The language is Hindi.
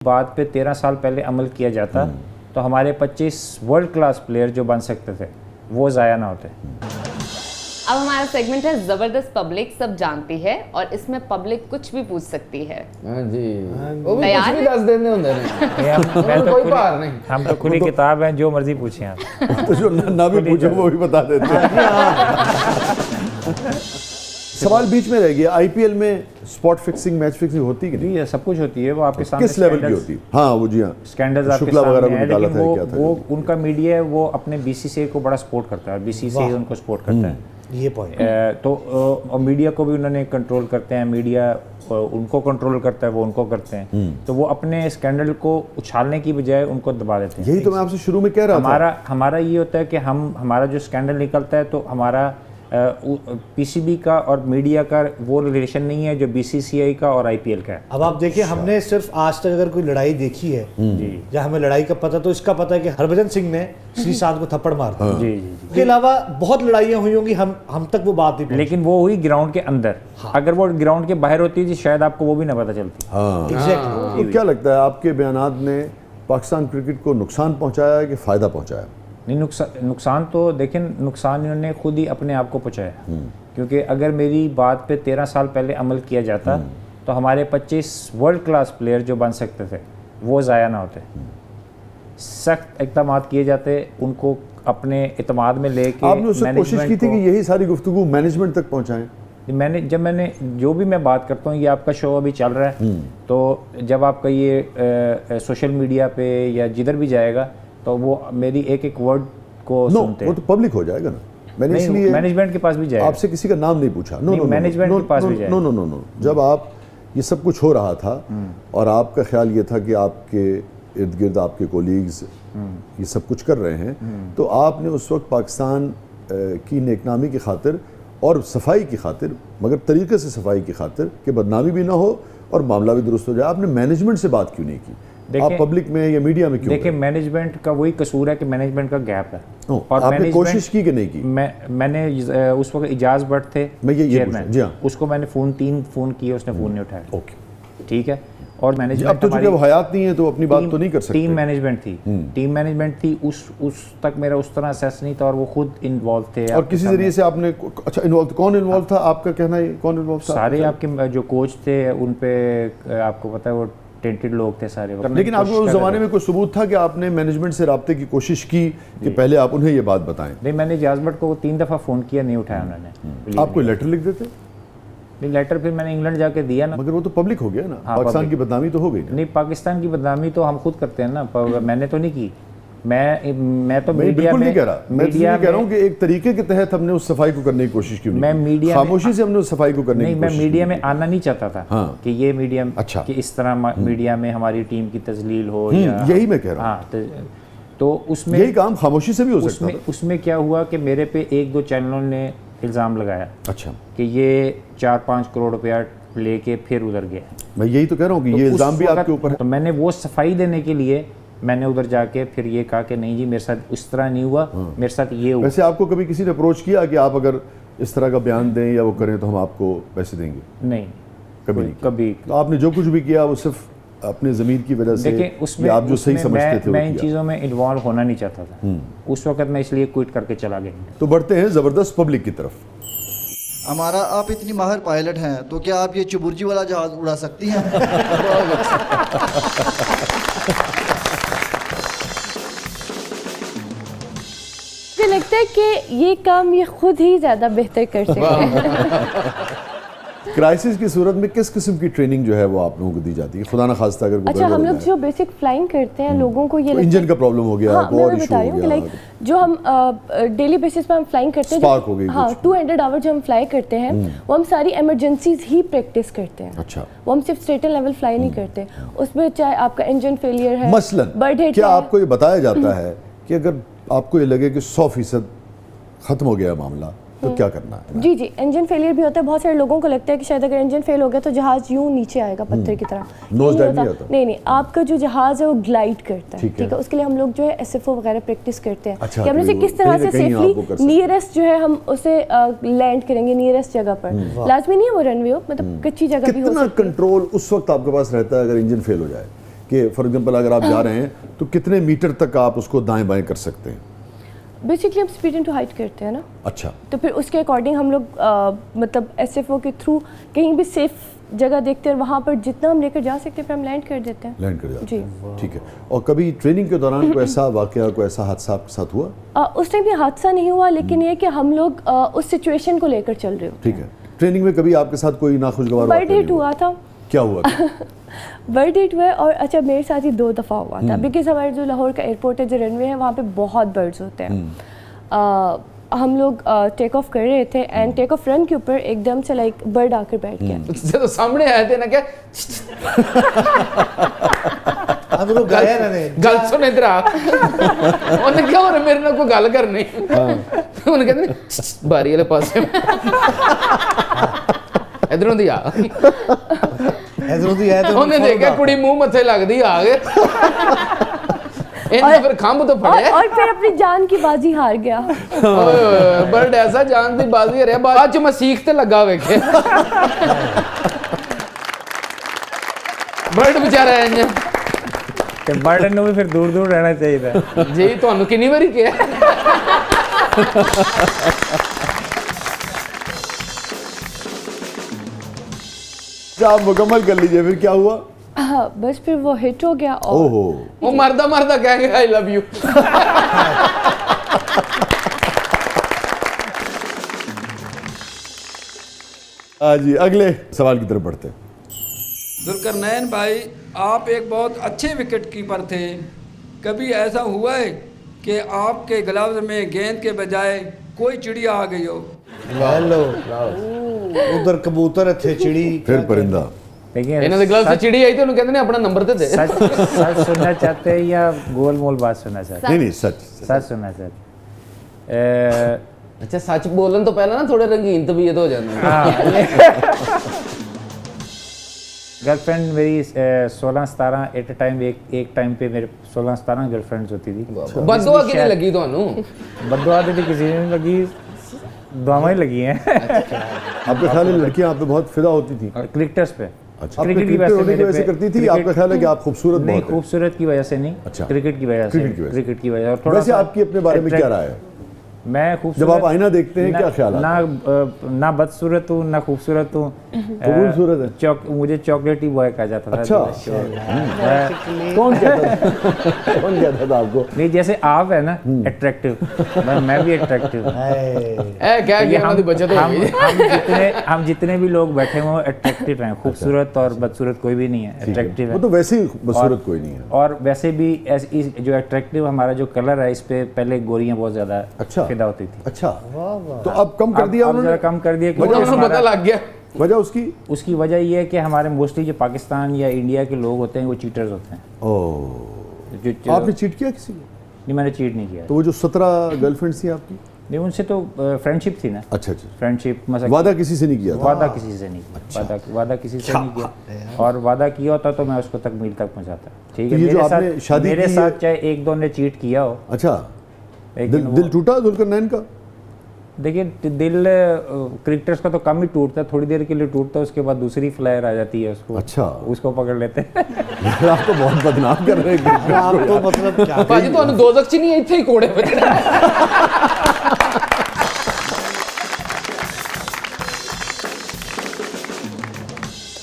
बात पे 13 साल पहले अमल किया जाता तो हमारे 25 वर्ल्ड क्लास प्लेयर जो बन सकते थे वो ज़ाया ना होते। अब हमारा सेगमेंट है जबरदस्त पब्लिक सब जानती है और इसमें पब्लिक कुछ भी पूछ सकती है। हाँ जी, वो भी कुछ भी दस देने होंगे कोई बाहर नहीं। हम तो खुली किताब हैं, जो मर्जी पूछें आप। तो जो ना भी पूछो वो भी बता देते हैं। सवाल बीच में रह गया, आईपीएल में स्पॉट फिक्सिंग, मैच फिक्सिंग होती कि नहीं? ये सब कुछ होती है, वो आपके सामने किस लेवल की होती है? हाँ वो जी हाँ, स्कैंडल्स आपके शुक्ला वगैरह सामने को है, निकाला लेकिन था, क्या था वो उनका मीडिया है, वो अपने बीसीसीआई को बड़ा सपोर्ट करता है, बीसीसीआई उनको सपोर्ट करता है। ये पॉइंट तो मीडिया को भी उन्होंने कंट्रोल करते हैं, मीडिया उनको कंट्रोल करता है, वो उनको करते हैं। तो वो अपने स्कैंडल को उछालने की बजाय उनको दबा देते हैं। यही तो मैं आपसे शुरू में कह रहा था। हमारा ये होता है कि हमारा जो स्कैंडल निकलता है तो हमारा पीसीबी का और मीडिया का वो रिलेशन नहीं है जो बीसीसीआई का और आईपीएल का है। अब आप देखिए, हमने सिर्फ आज तक अगर कोई लड़ाई देखी है या हमें लड़ाई का पता, तो इसका पता है कि हरभजन सिंह ने श्रीशांत को थप्पड़ मार दिया। जी। इसके अलावा बहुत लड़ाइयां हुई होंगी, हम तक वो बात नहीं, लेकिन वो हुई ग्राउंड के अंदर। अगर वो ग्राउंड के बाहर होती थी शायद आपको वो भी ना पता चलती। एग्जैक्टली। तो क्या लगता है आपके बयानात ने पाकिस्तान क्रिकेट को नुकसान पहुंचाया कि फायदा पहुंचाया? नहीं, नुकसान तो देखें, नुकसान इन्होंने खुद ही अपने आप को पहुंचाया। क्योंकि अगर मेरी बात पे 13 साल पहले अमल किया जाता तो हमारे 25 वर्ल्ड क्लास प्लेयर जो बन सकते थे वो ज़ाया ना होते। सख्त इक़दाम किए जाते, उनको अपने इत्माद में लेके। आपने उससे कोशिश की थी कि यही सारी गुफ्तगू मैनेजमेंट तक पहुंचाएं? मैंने जो भी मैं बात करता हूँ, ये आपका शो अभी चल रहा है, तो जब आपका ये सोशल मीडिया पे या जिधर भी जाएगा तो वो मेरी एक एक वर्ड को सुनते हैं। वो तो पब्लिक हो जाएगा ना। मैंने इसलिए मैनेजमेंट के पास भी जाएगा। आपसे किसी का नाम नहीं पूछा। मैनेजमेंट के पास भी जाएगा। नो। जब आप ये सब कुछ हो रहा था और आपका ख्याल ये था कि आपके इर्द गिर्द आपके कोलीग्स ये सब कुछ कर रहे हैं, तो आपने उस वक्त पाकिस्तान की नेकनामी की खातिर और सफाई की खातिर, मगर तरीके से सफाई की खातिर कि बदनामी भी ना हो और मामला भी दुरुस्त हो जाए, आपने मैनेजमेंट से बात क्यों नहीं की? आप पब्लिक में या मीडिया में क्यों? देखिए, मैनेजमेंट का वही कसूर है कि मैनेजमेंट का गैप है। और आपने कोशिश की कि नहीं की? मैंने उस वक्त इजाज भट्ट थे चेयरमैन, जी हाँ, उसको मैंने तीन फोन किए, उसने फोन नहीं उठाया। ओके, ठीक है। और मैनेजमेंट अब तो चूंकि वो हयात नहीं है तो अपनी बात तो नहीं कर सकते। टीम मैनेजमेंट थी, उस तक मेरा उस तरह असेस नहीं था और वो खुद इन्वॉल्व थे। और किसी जरिए से आपने अच्छा इन्वॉल्व, कौन इन्वॉल्व था? आपका कहना है कौन इन्वॉल्व था? सारे आपके जो कोच थे उन पे आपको पता है वो टेंटेड लोग थे सारे। लेकिन आपको उस जमाने में कोई सबूत था कि आपने मैनेजमेंट से राब्ते की कोशिश की कि पहले आप उन्हें ये बात बताएं? नहीं, मैंने इजाज भट्ट को 3 दफ़ा फ़ोन किया, नहीं उठाया उन्होंने। आप कोई लेटर लिख देते? नहीं, लेटर फिर मैंने इंग्लैंड जाके दिया ना। मगर वो तो पब्लिक हो गया ना। हाँ, पाकिस्तान की बदनामी तो हो गई ना। नहीं, पाकिस्तान की बदनामी तो हम खुद करते हैं ना, मैंने तो नहीं की। मैं तो मीडिया में नहीं कह रहा, मैं कह रहा हूँ कि एक तरीके के तहत हमने उस सफाई को करने की कोशिश क्यों नहीं? मैं मीडिया खामोशी से हमने उस सफाई को करने की कोशिश। मैं मीडिया में आना नहीं चाहता था। हाँ। कि ये मीडिया अच्छा, कि इस तरह मीडिया में हमारी टीम की तजलील हो या यही मैं कह रहा हूँ। हाँ, तो उसमें यही काम खामोशी से भी हो सकता था। उसमें क्या हुआ कि मेरे पे 1-2 चैनलों ने इल्ज़ाम लगाया अच्छा कि ये 4-5 करोड़ रुपया लेके फिर उधर गया। मैं यही तो कह रहा हूँ कि ये इल्ज़ाम भी आपके ऊपर है। तो मैंने वो सफाई देने के लिए मैंने उधर जाके फिर ये कहा कि नहीं जी, मेरे साथ उस तरह नहीं हुआ, मेरे साथ ये हुआ। वैसे आपको कभी किसी ने अप्रोच किया कि आप अगर इस तरह का बयान दें या वो करें तो हम आपको पैसे देंगे? नहीं, कभी नहीं। कभी। तो आपने जो कुछ भी किया वो सिर्फ अपने ज़मीर की वजह से, देखिए, उसमें आप जो सही समझते थे मैं इन चीज़ों में इन्वॉल्व होना नहीं चाहता था उस वक्त। मैं इसलिए क्विट करके चला गया। तो बढ़ते हैं ज़बरदस्त पब्लिक की तरफ। हमारा, आप इतनी माहिर पायलट हैं तो क्या आप ये चुबुर्जी वाला जहाज उड़ा सकती हैं? मुझे लगता है कि ये काम ये खुद ही ज़्यादा बेहतर कर सकते हैं। क्राइसिस की सूरत में किस किस्म की ट्रेनिंग जो है वो आप लोगों को दी जाती है? खुदा ना खास्ता अगर अच्छा, हम लोग जो बेसिक फ्लाइंग करते हैं, लोगों को ये इंजन का प्रॉब्लम हो गया, हाँ, मैं बता रही हूँ कि लाइक जो हम डेली बेसिस पे हम फ्लाइंग करते हैं, स्पार्क हो गई, हाँ 200 आवर जो हम फ्लाई करते हैं वो हम सारी इमरजेंसीज ही प्रैक्टिस करते हैं। अच्छा, वो हम सिर्फ स्ट्रेट लेवल फ्लाई नहीं करते। उसमें चाहे आपका इंजन फेलियर है, मसलन बर्ड हिट, क्या आपको ये बताया जाता है कि अगर आपको ये लगे कि 100% खत्म हो गया मामला तो क्या करना है? जी, इंजन फेलियर भी होता है। बहुत सारे लोगों को लगता है कि शायद अगर इंजन फेल हो गया तो जहाज यूं नीचे आएगा पत्थर की तरह। नोज डाइव नहीं होता? नहीं, आपका जो जहाज है वो ग्लाइड करता है। ठीक है, उसके लिए हम लोग जो है SFO वगैरह प्रैक्टिस करते हैं अच्छा, कि हम उसे किस तरह से सेफली नियरेस्ट जो है हम उसे लैंड करेंगे नियरेस्ट जगह पर। लाजमी नहीं है वो रनवे हो, मतलब कच्ची जगह भी हो सकती है। कितना कंट्रोल उस वक्त आपके पास रहता है अगर इंजन फेल हो जाए? कि फॉर एग्जांपल अगर आप जा रहे हैं तो कितने मीटर तक आप उसको दाएं बाएं कर सकते हैं? बेसिकली हम स्पीड इनटू हाइट करते हैं ना, अच्छा, तो फिर उसके अकॉर्डिंग हम लोग मतलब SFO के थ्रू कहीं भी सेफ जगह देखते हैं और वहाँ पर जितना हम लेकर जा सकते हैं फिर हम लैंड कर देते हैं। लैंड कर जाते जी। हैं, ठीक है। और कभी ट्रेनिंग के दौरान कोई ऐसा वाकया, कोई ऐसा हादसा आपके साथ हुआ? उस टाइम भी हादसा नहीं हुआ, लेकिन ये कि हम लोग उस सिचुएशन को लेकर चल रहे होते ठीक है। ट्रेनिंग में कभी आपके साथ कोई नाखुशगवार बर्ड वाकया हिट नहीं हुआ था। क्या हुआ था? बर्ड हिट हुआ है, और अच्छा मेरे साथ ही 2 दफ़ा हुआ था, बिकॉज हमारे जो लाहौर का एयरपोर्ट है, जो रनवे है, वहाँ पे बहुत बर्ड्स होते हैं। हम लोग टेक ऑफ कर रहे थे एंड टेक ऑफ रन के ऊपर एकदम से लाइक बर्ड आकर बैठ गया। तो सामने आए थे ना क्या हम लोग गए ना ने गल सुन इधर आ ਉਹਨੇ ਕਿਹਾ ਹੋਰ ਮੇਰੇ ਨਾਲ ਕੋਈ ਗੱਲ ਕਰਨੀ ਉਹਨੇ ਕਹਿੰਦੇ ਬਾਰੀ ਵਾਲੇ ਪਾਸੇ ਇਧਰੋਂ ਦੀ ਆ इधरों दी है तो ਉਹਨੇ ਦੇਖਿਆ ਕੁੜੀ ਮੂੰਹ ਮੱਥੇ ਲੱਗਦੀ ਆ ਗਏ ਇਹਨੇ ਫਿਰ ਖੰਭ ਤੋਂ ਫੜਿਆ और फिर अपनी जान की बाजी हार गया। ਓਏ ਬਰਡ ਐਸਾ ਜਾਨ ਦੀ ਬਾਜ਼ੀ ਹਰਿਆ ਬਾਅਦ ਚ ਮੈਂ ਸੀਖ ਤੇ ਲੱਗਾ ਵੇਖਿਆ ਬਰਡ ਵਿਚਾਰਾ ਇੰਜ ਤੇ ਬਰਡ ਨੂੰ ਵੀ ਫਿਰ ਦੂਰ ਦੂਰ ਰਹਿਣਾ ਚਾਹੀਦਾ। ਜੀ ਤੁਹਾਨੂੰ ਕਿੰਨੀ ਵਾਰੀ ਕਿਹਾ अच्छा, आप मुकम्मल कर लीजिए, फिर क्या हुआ? हाँ, बस फिर वो हिट हो गया और ओहो, ਉਹ ਮਰਦਾ ਮਰਦਾ ਕਹਿ ਗਿਆ ਆਈ ਲਵ ਯੂ हाँ जी, अगले सवाल की तरफ बढ़ते हैं। जुल्करनैन भाई, आप एक बहुत अच्छे विकेट कीपर थे। कभी ऐसा हुआ है कि आपके ग्लव्स में गेंद के बजाय कोई चिड़िया आ गई हो? हेलो उधर कबूतर थे, चिड़ी फिर परिंदा। देखिए ਇਹਨਾਂ ਦੇ ਗਲਵਸ ਤੇ ਚਿੜੀ ਆਈ ਤੇ ਉਹਨੂੰ ਕਹਿੰਦੇ ਨੇ ਆਪਣਾ ਨੰਬਰ ਤੇ ਦੇ सच सच सुनना चाहते हैं या गोल मोल बात सुनना चाहते नहीं नहीं, सच हैं? सच सुनना चाहते हैं। ਅੱਛਾ ਸੱਚ ਬੋਲਣ ਤੋਂ ਪਹਿਲਾਂ ਨਾ ਥੋੜੇ ਰੰਗੀਨ ਤਬੀਅਤ ਹੋ ਜਾਂਦੀ ਹੈ गर्लफ्रेंड मेरी 16-17 एट अ टाइम एक टाइम पे मेरे 16-17 गर्लफ्रेंड्स होती थी। ਬਦਦੁਆ ਕਿਹਨੇ ਲੱਗੀ ਤੁਹਾਨੂੰ बददुआ तो किसी ने नहीं लगी, दुआएं लगी हैं। आपका ख्याल है लड़कियां आप पे बहुत फिदा होती थी? क्रिकेटर्स पे। अच्छा, आपने क्रिकेटर होने की वजह से करती थी? आपका ख्याल है कि आप खूबसूरत नहीं, बहुत हैं? खूबसूरत की वजह से नहीं, अच्छा। क्रिकेट की वजह से। क्रिकेट की वजह से। क्रिकेट की वजह। और थोड़ा वैसे सा आपकी अपने बारे में क्या राय है? मैं जब खूबसूरत आप आईना देखते हैं क्या ख्याल आता ना ना बदसूरत हूँ ना खूबसूरत हूँ। खूबसूरत है। मुझे चॉकलेटी बॉय कहा जाता था। अच्छा। कौन कहता था? कौन कहता था आपको? नहीं, जैसे आप है ना अट्रैक्टिव, मैं भी अट्रैक्टिव। ਇਹ ਕਹਿ ਕੇ ਉਹਨਾਂ ਦੀ बचत हो गई हम जितने भी लोग बैठे हुए अट्रैक्टिव हैं। खूबसूरत और बदसूरत कोई भी नहीं है, अट्रैक्टिव वो है। तो वैसे ही बदसूरत कोई नहीं है। और वैसे भी जो अट्रैक्टिव हमारा जो कलर है, इस पे पहले गोरियां बहुत ज्यादा अच्छा। फिदा होती थी। अच्छा, तो अब कम कर दिया अब उन्होंने? जरा कम कर दिया ਉਹਨਾਂ क्योंकि ਨੂੰ ਪਤਾ हमारा- ਲੱग ਗਿਆ वजह उसकी? उसकी वजह ये है कि हमारे मोस्टली जो पाकिस्तान या इंडिया के लोग होते हैं वो चीटर्स होते हैं। ओह, जो आपने चीट किया किसी को? नहीं, मैंने चीट नहीं किया। तो वो जो 17 गर्लफ्रेंड्स थी आपकी? नहीं, उनसे तो फ्रेंडशिप थी ना। अच्छा अच्छा, फ्रेंडशिप मतलब वादा किसी से नहीं किया था? वादा किसी से नहीं किया। वादा किसी से नहीं किया। और वादा किया होता तो मैं उसको तक मील तक पहुंचाता। ठीक तो है, ये जो आपने शादी मेरे की साथ है- चाहे एक दो ने चीट किया हो, अच्छा, लेकिन दिल टूटा जुल्करनैन का? देखिए दिल क्रिकेटर्स का तो कम ही टूटता है, थोड़ी देर के लिए टूटता है, उसके बाद दूसरी फ्लायर आ जाती है उसको। अच्छा। उसको पकड़ लेते हैं। यार, आप तो बहुत बदनाम कर रहे हैं क्रिकेट आप को तो यार। मतलब क्या ਭਾਜੀ ਤੁਹਾਨੂੰ ਦੋਜ਼ਖ ਚ ਨਹੀਂ ਇੱਥੇ ਹੀ ਕੋੜੇ ਵੱਜਣੇ